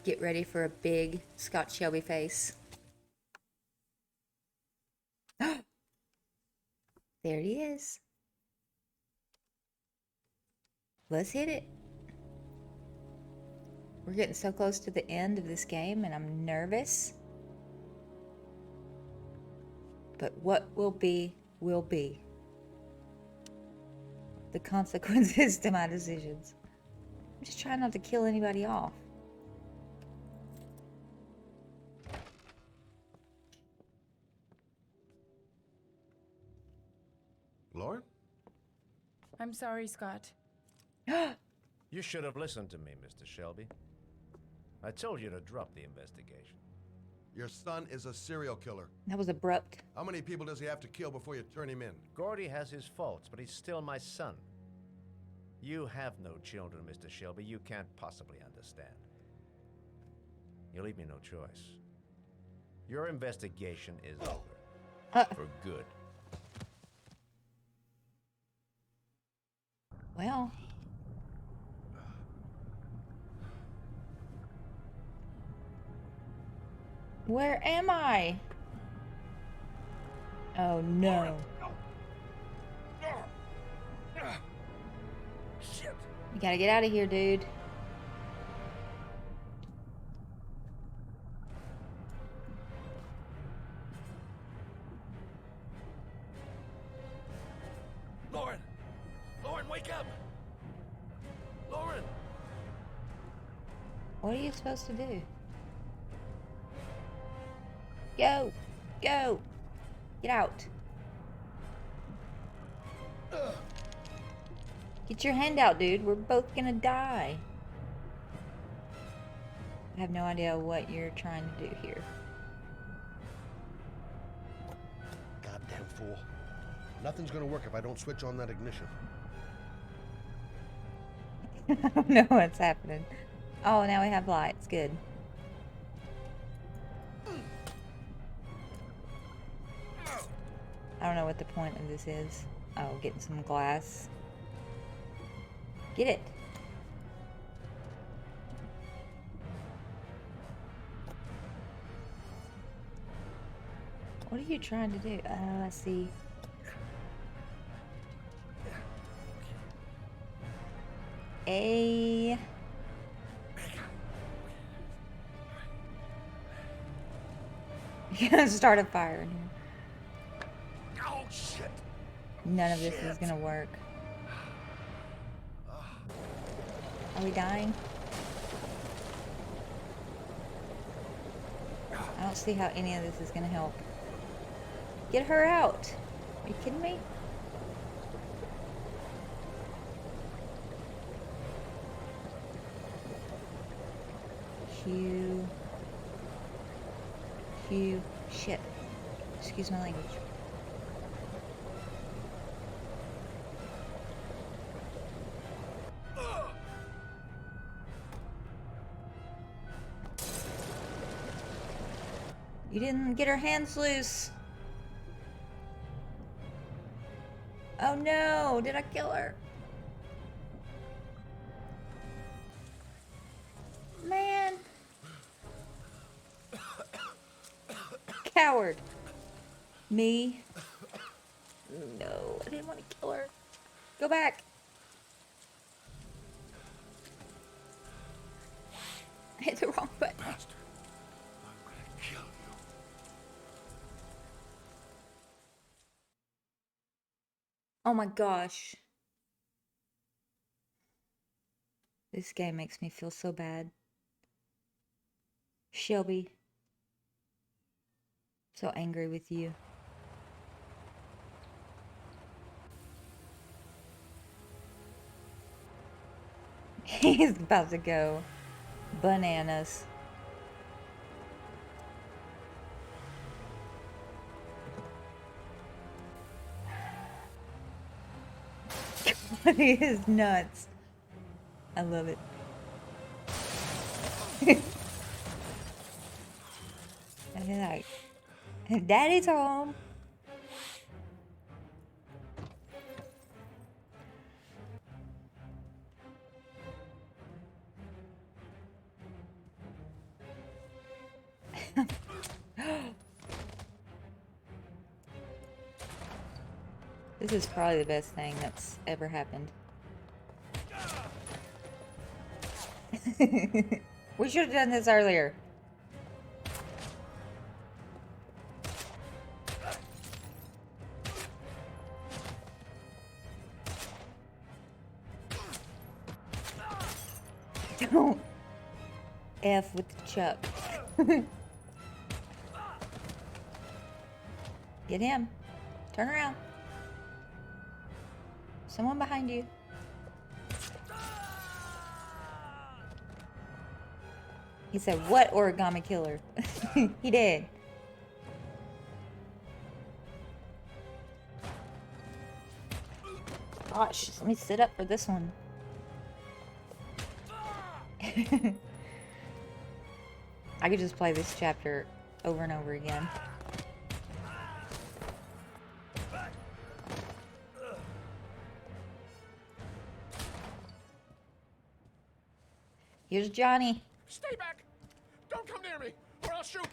Get ready for a big Scott Shelby face. There he is. Let's hit it. We're getting so close to the end of this game and I'm nervous. But what will be, will be. The consequences to my decisions. I'm just trying not to kill anybody off. Lauren? I'm sorry, Scott. You should have listened to me, Mr. Shelby. I told you to drop the investigation. Your son is a serial killer. That was abrupt. How many people does he have to kill before you turn him in? Gordy has his faults, but he's still my son. You have no children, Mr. Shelby. You can't possibly understand. You leave me no choice. Your investigation is over. For good. Well. Where am I? Oh no. Shit. You gotta get out of here, dude. Lauren! Lauren, wake up! Lauren! What are you supposed to do? Go! Go! Get out. Get your hand out, dude. We're both gonna die. I have no idea what you're trying to do here. Goddamn fool. Nothing's gonna work if I don't switch on that ignition. I don't know what's happening. Oh, now we have lights. Good. I don't know what the point of this is. Oh, getting some glass. Get it. What are you trying to do? I see. A... You're gonna start a fire in here. Oh, shit! None of this is gonna work. Are we dying? I don't see how any of this is gonna help. Get her out! Are you kidding me? Q. Shit. Excuse my language. You didn't get her hands loose. Oh no, did I kill her? Man. Coward. Me. No, I didn't want to kill her. Go back. I hit the wrong button. Bastard. I'm gonna kill you. Oh my gosh. This game makes me feel so bad. Shelby. So angry with you. He's about to go bananas. He is nuts. I love it. And he's like, Daddy's home. This is probably the best thing that's ever happened. We should have done this earlier. Don't F with the chuck. Get him. Turn around. Someone behind you. He said, what origami killer? He did. Gosh, let me sit up for this one. I could just play this chapter over and over again. Here's Johnny. Stay back! Don't come near me, or I'll shoot!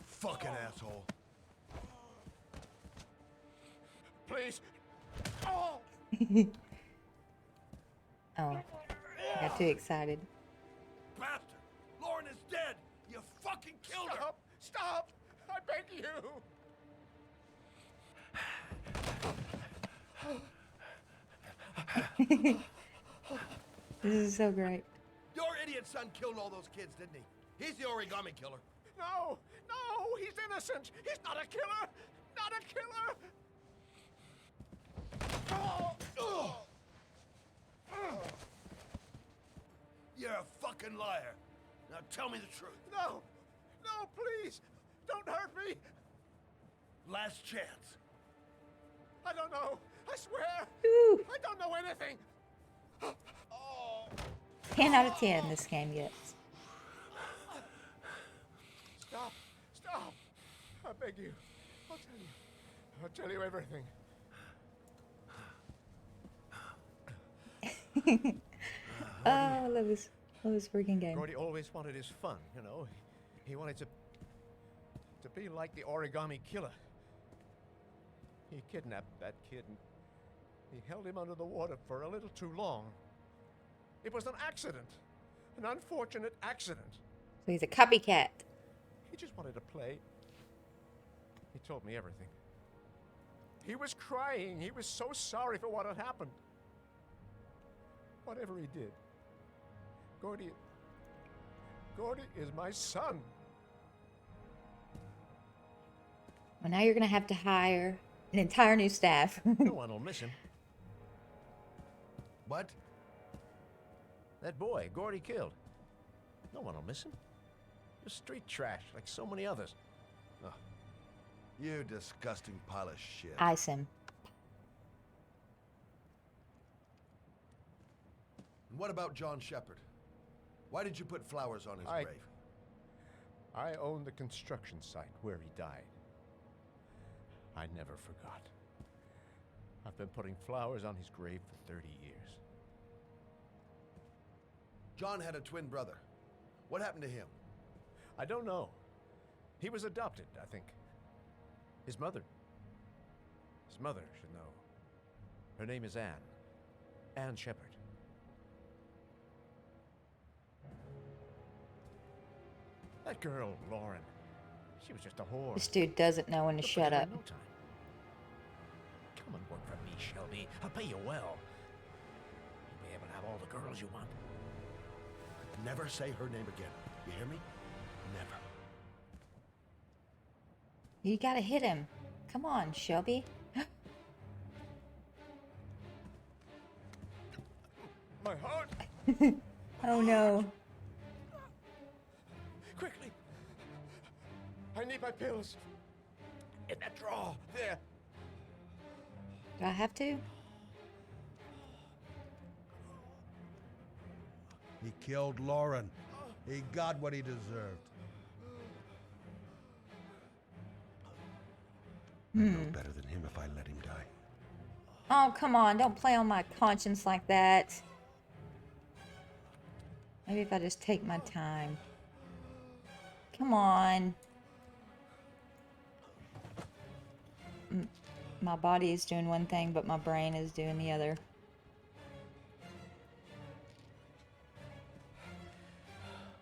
Fucking asshole. Please! Oh! Oh, I got too excited. Bastard! Lauren is dead! You fucking killed her! Stop! Stop! I beg you! This is so great. Your idiot son killed all those kids, didn't he? He's the origami killer. No! No! He's innocent! He's not a killer! Not a killer! Oh! Oh! You're a fucking liar. Now tell me the truth. No! No, please! Don't hurt me! Last chance. I don't know! I swear! Ooh, I don't know anything! 10 out of 10 this game gets. Stop! Stop! I beg you. I'll tell you. I'll tell you everything. Oh, I love this freaking game. Gordy always wanted his fun, you know. He wanted to be like the origami killer. He kidnapped that kid and he held him under the water for a little too long. It was an accident. An unfortunate accident. So he's a copycat. He just wanted to play. He told me everything. He was crying. He was so sorry for what had happened. Whatever he did, Gordy is my son. Well, now you're going to have to hire an entire new staff. No one will miss him. What? That boy, Gordy killed. No one will miss him. Just street trash, like so many others. Ugh. You disgusting pile of shit. Ice him. And what about John Shepard? Why did you put flowers on his grave? I own the construction site where he died. I never forgot. I've been putting flowers on his grave for 30 years. John had a twin brother. What happened to him? I don't know. He was adopted, I think. His mother should know. Her name is Anne. Anne Shepard. That girl, Lauren, she was just a whore. This dude doesn't know when to You'll shut forget her up. in no time. Come and work for me, Shelby. I'll pay you well. You'll be able to have all the girls you want. Never say her name again. You hear me? Never. You gotta hit him. Come on, Shelby. My heart! Oh no. Quickly! I need my pills. In that drawer. There. Do I have to? He killed Lauren. He got what he deserved. I'm no better than him if I let him die. Oh, come on. Don't play on my conscience like that. Maybe if I just take my time. Come on. My body is doing one thing, but my brain is doing the other.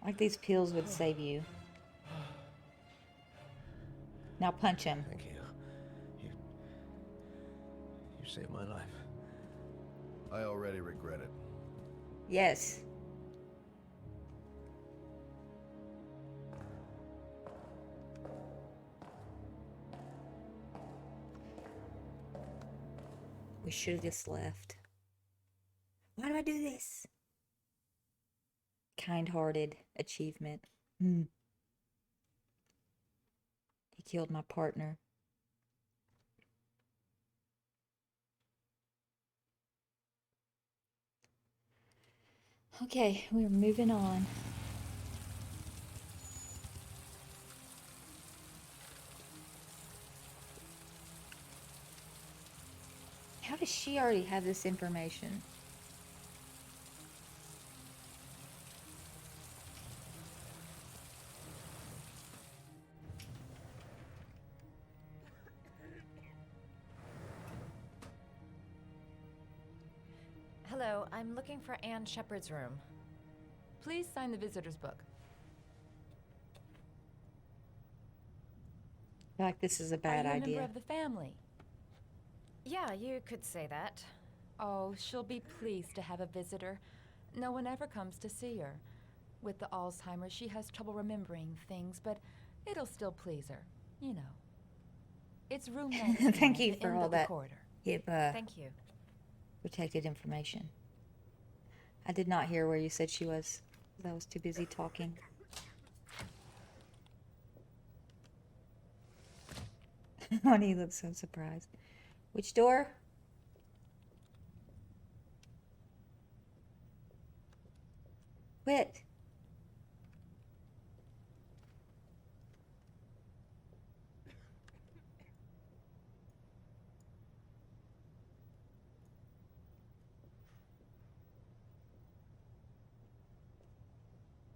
Like these pills would save you. Now punch him. Thank you. You saved my life. I already regret it. Yes. We should have just left. Why do I do this? Kind-hearted achievement. He killed my partner. Okay, we're moving on. How does she already have this information? Hello, I'm looking for Anne Shepard's room. Please sign the visitor's book. I feel like this is a bad Are you a idea. member of the family? Yeah, you could say that. Oh, she'll be pleased to have a visitor. No one ever comes to see her. With the Alzheimer's, she has trouble remembering things, but it'll still please her, you know. It's room 19 Thank at you the for end all of the that. corridor. Thank you. Protected information. I did not hear where you said she was. I was too busy talking. He looks so surprised. Which door? Quit.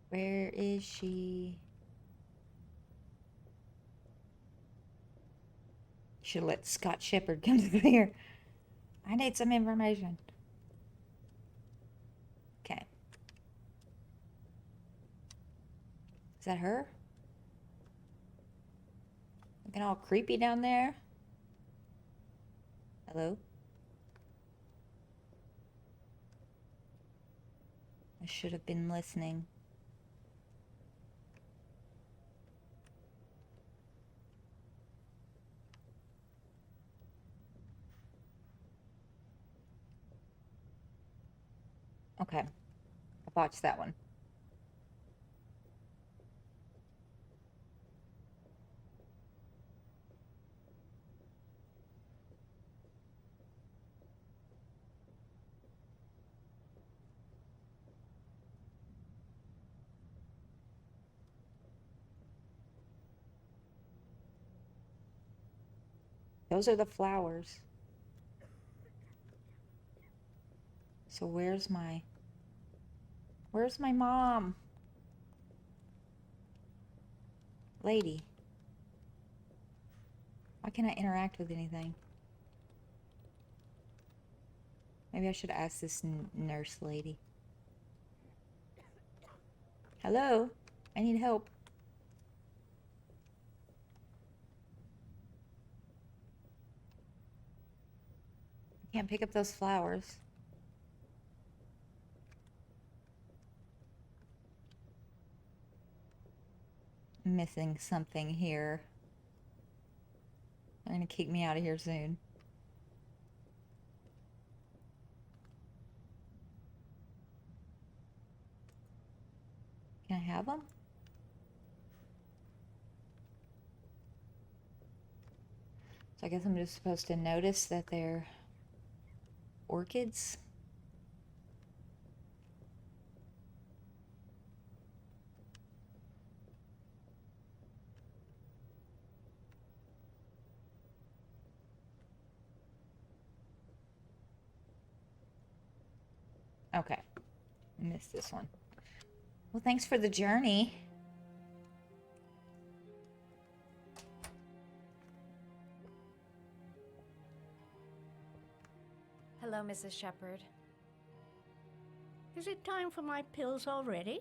Where is she? Should have let Scott Shepherd come through here. I need some information. Okay. Is that her? Looking all creepy down there. Hello? I should have been listening. Okay. I botched that one. Those are the flowers. So where's my mom? Lady. Why can't I interact with anything? Maybe I should ask this nurse lady. Hello? I need help. I can't pick up those flowers. I'm missing something here. They're gonna kick me out of here soon. Can I have them? So I guess I'm just supposed to notice that they're orchids. Okay. I missed this one. Well, thanks for the journey. Hello, Mrs. Shepherd. Is it time for my pills already?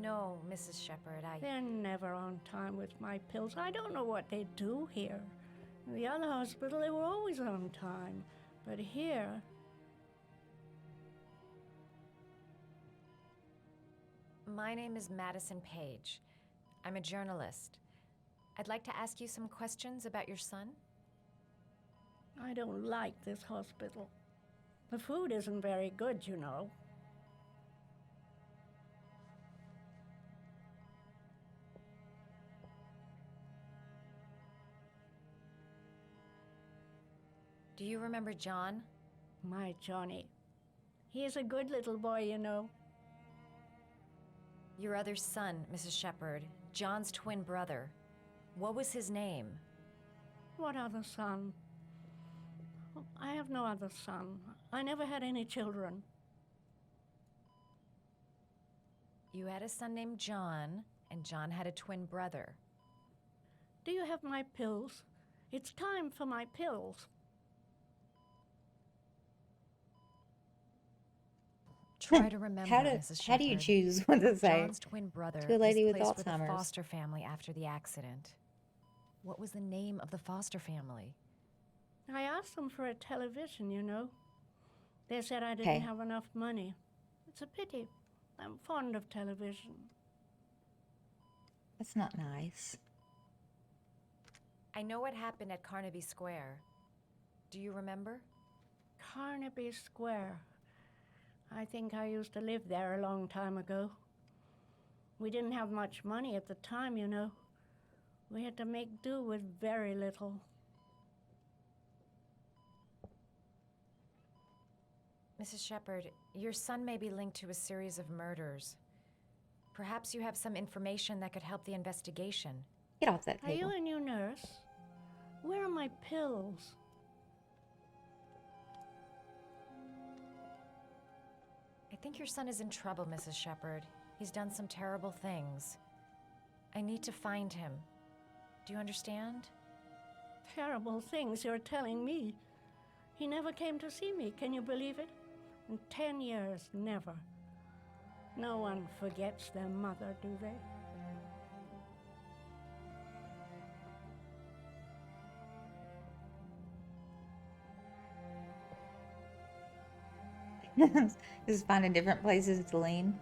No, Mrs. Shepherd, They're never on time with my pills. I don't know what they do here. In the other hospital, they were always on time. But here... My name is Madison Page. I'm a journalist. I'd like to ask you some questions about your son. I don't like this hospital. The food isn't very good, you know. Do you remember John? My Johnny. He is a good little boy, you know. Your other son, Mrs. Shepherd, John's twin brother. What was his name? What other son? Oh, I have no other son. I never had any children. You had a son named John, and John had a twin brother. Do you have my pills? It's time for my pills. Try to remember, Mrs. How do you Shepherd. choose what to say? John's twin brother to a lady was with placed with a Alzheimer's? foster family after the accident. What was the name of the foster family? I asked them for a television, you know. They said I didn't Okay. have enough money. It's a pity. I'm fond of television. That's not nice. I know what happened at Carnaby Square. Do you remember? Carnaby Square. I think I used to live there a long time ago. We didn't have much money at the time, you know. We had to make do with very little. Mrs. Shepherd, your son may be linked to a series of murders. Perhaps you have some information that could help the investigation. Get off that Are you table. a new nurse? Where are my pills? I think your son is in trouble, Mrs. Shepherd. He's done some terrible things. I need to find him. Do you understand? Terrible things you're telling me. He never came to see me, can you believe it? In 10 years, never. No one forgets their mother, do they? Just finding different places to lean.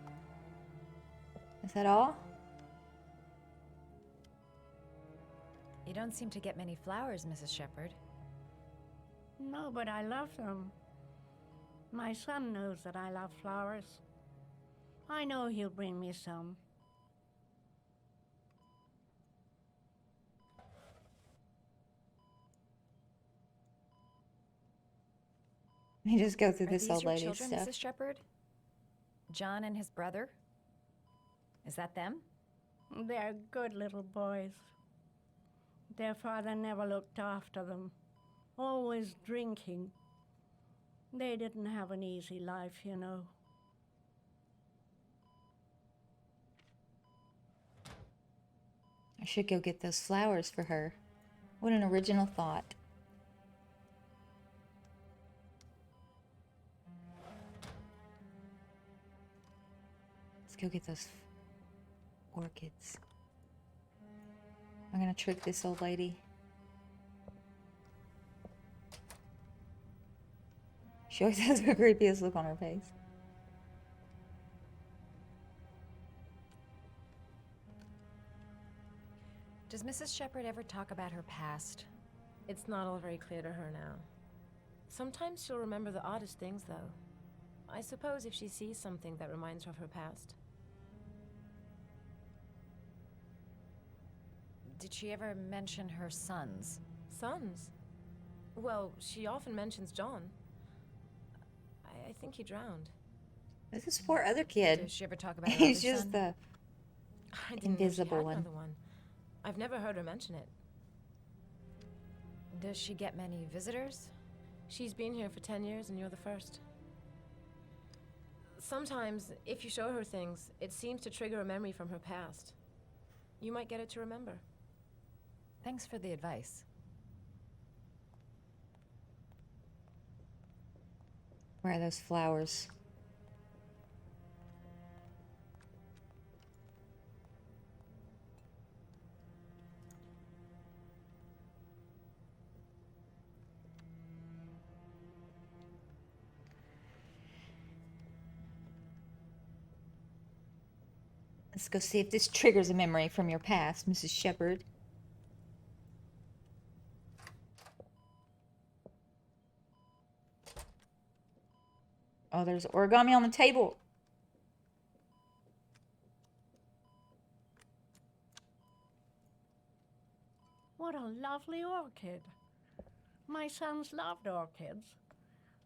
Is that all? You don't seem to get many flowers, Mrs. Shepherd. No, but I love them. My son knows that I love flowers. I know he'll bring me some. You just go through Are this these old your lady's children, stuff. Mrs. Shepherd? John and his brother? Is that them? They're good little boys. Their father never looked after them, always drinking. They didn't have an easy life, you know. I should go get those flowers for her. What an original thought. Let's go get those orchids. I'm gonna trick this old lady. She always has the creepiest look on her face. Does Mrs. Shepherd ever talk about her past? It's not all very clear to her now. Sometimes she'll remember the oddest things, though. I suppose if she sees something that reminds her of her past. Did she ever mention her sons? Sons? Well, she often mentions John. I think he drowned. This is poor other kid. Does she ever talk about her He's other just son? the I didn't know she invisible had one. another one. I've never heard her mention it. Does she get many visitors? She's been here for 10 years and you're the first. Sometimes, if you show her things, it seems to trigger a memory from her past. You might get it to remember. Thanks for the advice. Where are those flowers? Let's go see if this triggers a memory from your past, Mrs. Shepherd. Oh, there's origami on the table. What a lovely orchid. My sons loved orchids.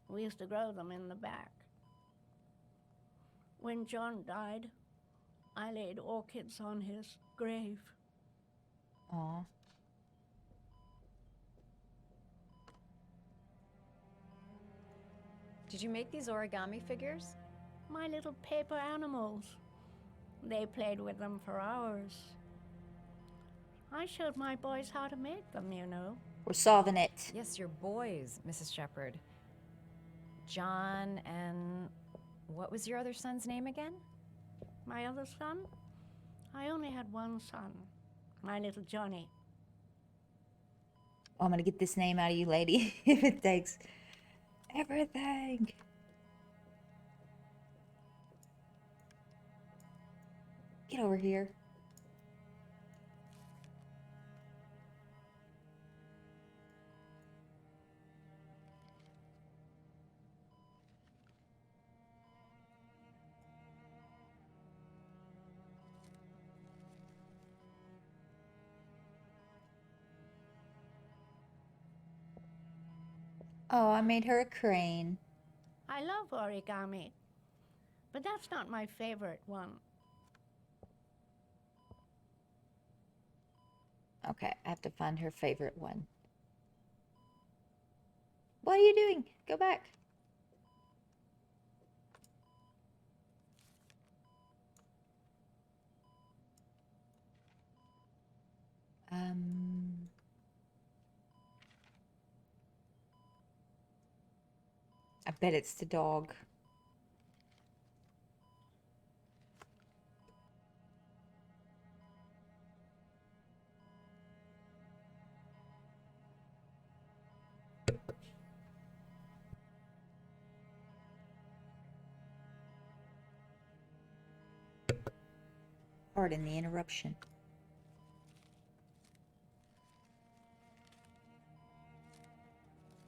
We used to grow them in the back. When John died, I laid orchids on his grave. Aw. Did you make these origami figures? My little paper animals. They played with them for hours. I showed my boys how to make them, you know. We're solving it. Yes, your boys, Mrs. Shepherd. John and... what was your other son's name again? My other son? I only had one son, my little Johnny. Oh, I'm gonna get this name out of you, lady, if it takes everything. Get over here. Oh, I made her a crane. I love origami, but that's not my favorite one. Okay, I have to find her favorite one. What are you doing? Go back. I bet it's the dog. Pardon the interruption.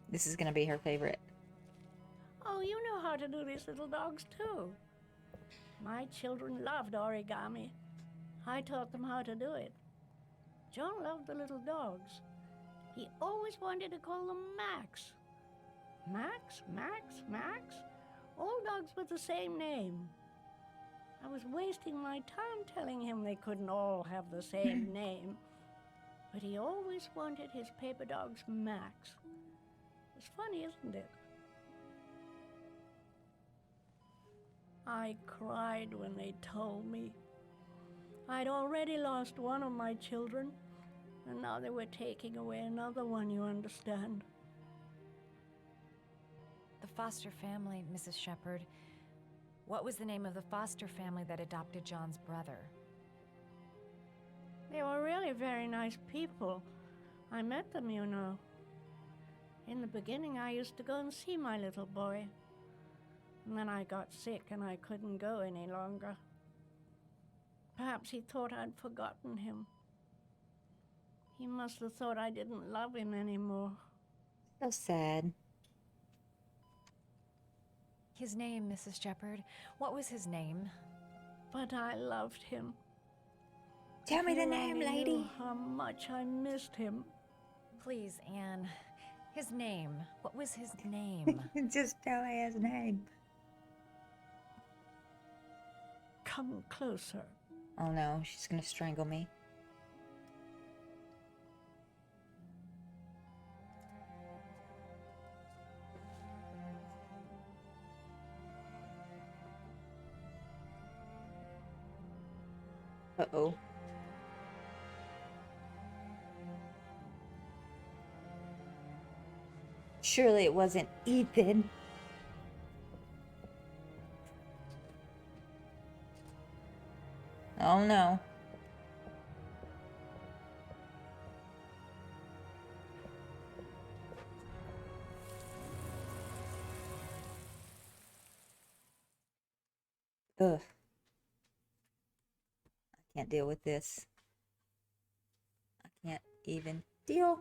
This is gonna be her favorite. Oh, you know how to do these little dogs too. My children loved origami. I taught them how to do it. John loved the little dogs. He always wanted to call them Max. Max, Max, Max? All dogs with the same name. I was wasting my time telling him they couldn't all have the same name. But he always wanted his paper dogs Max. It's funny, isn't it? I cried when they told me. I'd already lost one of my children, and now they were taking away another one, you understand. The foster family, Mrs. Shepherd. What was the name of the foster family that adopted John's brother? They were really very nice people. I met them, you know. In the beginning, I used to go and see my little boy. And then I got sick and I couldn't go any longer. Perhaps he thought I'd forgotten him. He must have thought I didn't love him anymore. So sad. His name, Mrs. Shepherd. What was his name? But I loved him. Tell me the You name, only lady. knew how much I missed him. Please, Anne. His name. What was his name? Just tell me his name. Come closer. Oh no, she's gonna strangle me. Uh-oh. Surely it wasn't Ethan. Oh no. Ugh. I can't deal with this. I can't even deal